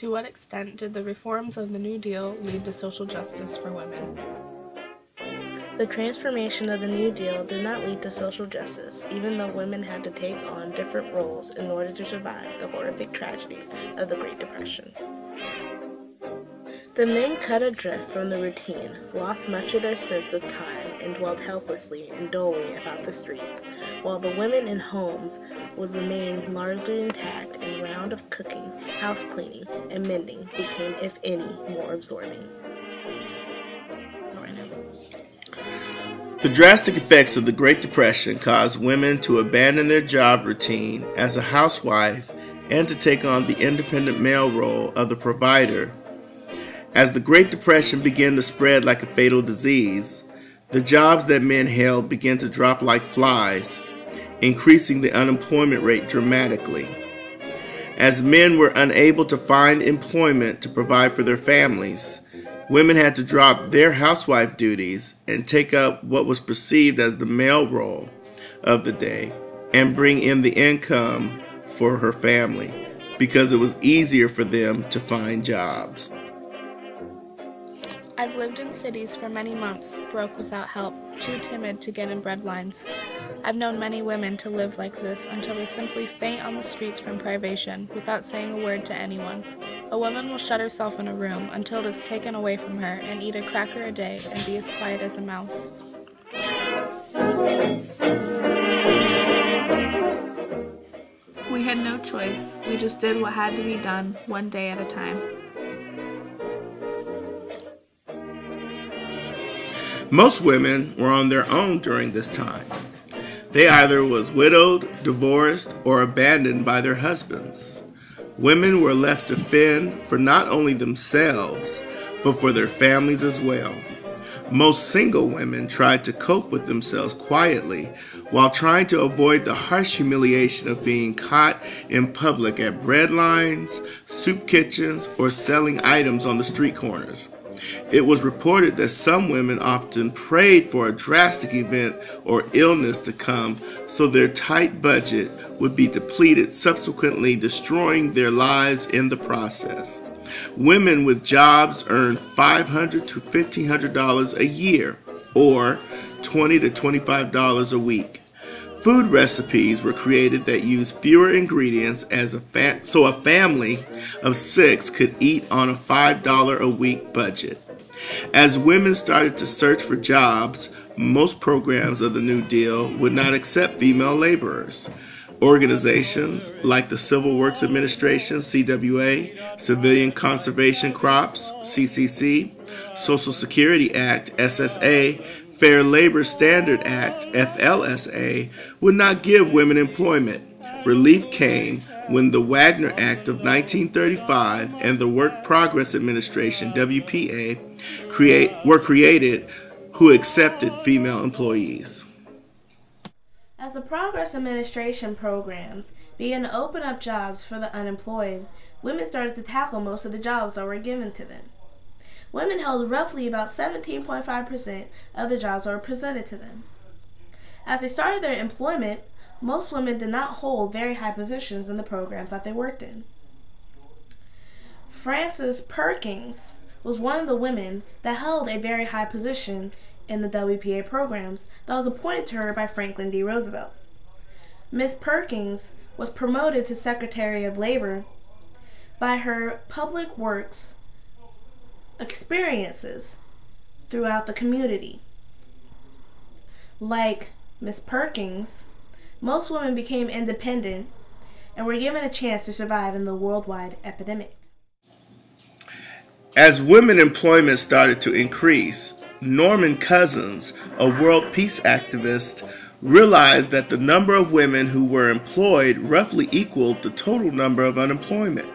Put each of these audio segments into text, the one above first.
To what extent did the reforms of the New Deal lead to social justice for women? The transformation of the New Deal did not lead to social justice, even though women had to take on different roles in order to survive the horrific tragedies of the Great Depression. The men cut adrift from the routine, lost much of their sense of time, and dwelled helplessly and dully about the streets, while the women in homes would remain largely intact, and round of cooking, house cleaning, and mending became, if any, more absorbing. The drastic effects of the Great Depression caused women to abandon their job routine as a housewife and to take on the independent male role of the provider. As the Great Depression began to spread like a fatal disease, the jobs that men held began to drop like flies, increasing the unemployment rate dramatically. As men were unable to find employment to provide for their families, women had to drop their housewife duties and take up what was perceived as the male role of the day and bring in the income for her family because it was easier for them to find jobs. I've lived in cities for many months, broke without help, too timid to get in bread lines. I've known many women to live like this until they simply faint on the streets from privation without saying a word to anyone. A woman will shut herself in a room until it is taken away from her and eat a cracker a day and be as quiet as a mouse. We had no choice. We just did what had to be done, one day at a time. Most women were on their own during this time. They either was widowed, divorced, or abandoned by their husbands. Women were left to fend for not only themselves, but for their families as well. Most single women tried to cope with themselves quietly while trying to avoid the harsh humiliation of being caught in public at bread lines, soup kitchens, or selling items on the street corners. It was reported that some women often prayed for a drastic event or illness to come so their tight budget would be depleted, subsequently destroying their lives in the process. Women with jobs earned $500 to $1,500 a year, or $20 to $25 a week. Food recipes were created that used fewer ingredients so a family of 6 could eat on a $5 a week budget. As women started to search for jobs, most programs of the New Deal would not accept female laborers. Organizations like the Civil Works Administration, CWA, Civilian Conservation Crops, CCC, Social Security Act, SSA, Fair Labor Standard Act, FLSA, would not give women employment. Relief came when the Wagner Act of 1935 and the Work Progress Administration, WPA, were created, who accepted female employees. As the Progress Administration programs began to open up jobs for the unemployed, women started to tackle most of the jobs that were given to them. Women held roughly about 17.5% of the jobs that were presented to them. As they started their employment, most women did not hold very high positions in the programs that they worked in. Frances Perkins was one of the women that held a very high position in the WPA programs that was appointed to her by Franklin D. Roosevelt. Miss Perkins was promoted to Secretary of Labor by her public works experiences throughout the community. Like Miss Perkins, most women became independent and were given a chance to survive in the worldwide epidemic. As women employment started to increase, Norman Cousins, a world peace activist, realized that the number of women who were employed roughly equaled the total number of unemployment.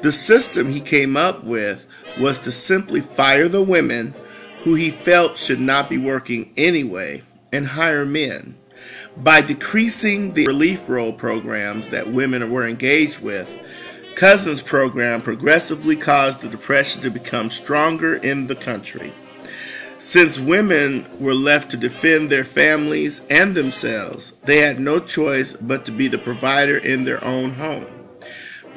The system he came up with was to simply fire the women who he felt should not be working anyway and hire men. By decreasing the relief role programs that women were engaged with, Cousins' program progressively caused the Depression to become stronger in the country. Since women were left to defend their families and themselves, they had no choice but to be the provider in their own home.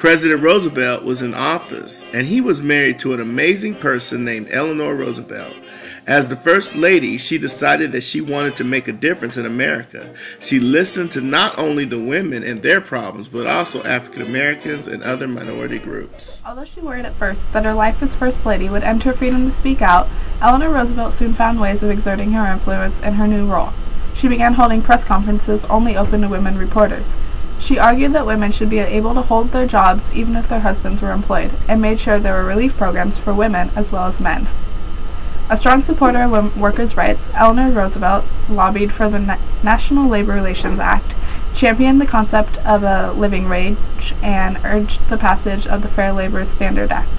President Roosevelt was in office, and he was married to an amazing person named Eleanor Roosevelt. As the First Lady, she decided that she wanted to make a difference in America. She listened to not only the women and their problems, but also African Americans and other minority groups. Although she worried at first that her life as First Lady would end her freedom to speak out, Eleanor Roosevelt soon found ways of exerting her influence in her new role. She began holding press conferences only open to women reporters. She argued that women should be able to hold their jobs even if their husbands were employed, and made sure there were relief programs for women as well as men. A strong supporter of workers' rights, Eleanor Roosevelt lobbied for the National Labor Relations Act, championed the concept of a living wage, and urged the passage of the Fair Labor Standard Act.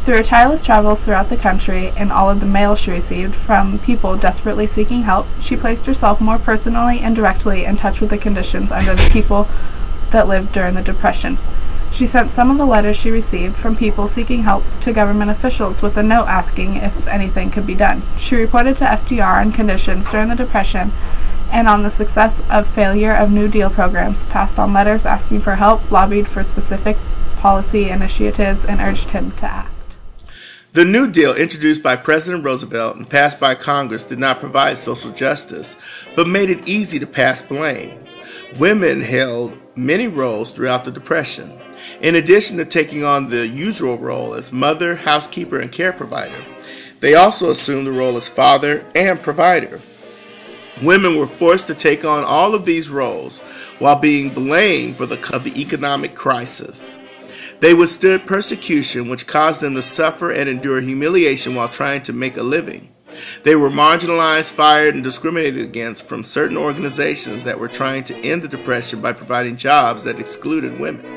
Through her tireless travels throughout the country and all of the mail she received from people desperately seeking help, she placed herself more personally and directly in touch with the conditions under the people that lived during the Depression. She sent some of the letters she received from people seeking help to government officials with a note asking if anything could be done. She reported to FDR on conditions during the Depression and on the success of failure of New Deal programs, passed on letters asking for help, lobbied for specific policy initiatives, and urged him to act. The New Deal, introduced by President Roosevelt and passed by Congress, did not provide social justice, but made it easy to pass blame. Women held many roles throughout the Depression. In addition to taking on the usual role as mother, housekeeper, and care provider, they also assumed the role as father and provider. Women were forced to take on all of these roles while being blamed for the economic crisis. They withstood persecution, which caused them to suffer and endure humiliation while trying to make a living. They were marginalized, fired, and discriminated against from certain organizations that were trying to end the Depression by providing jobs that excluded women.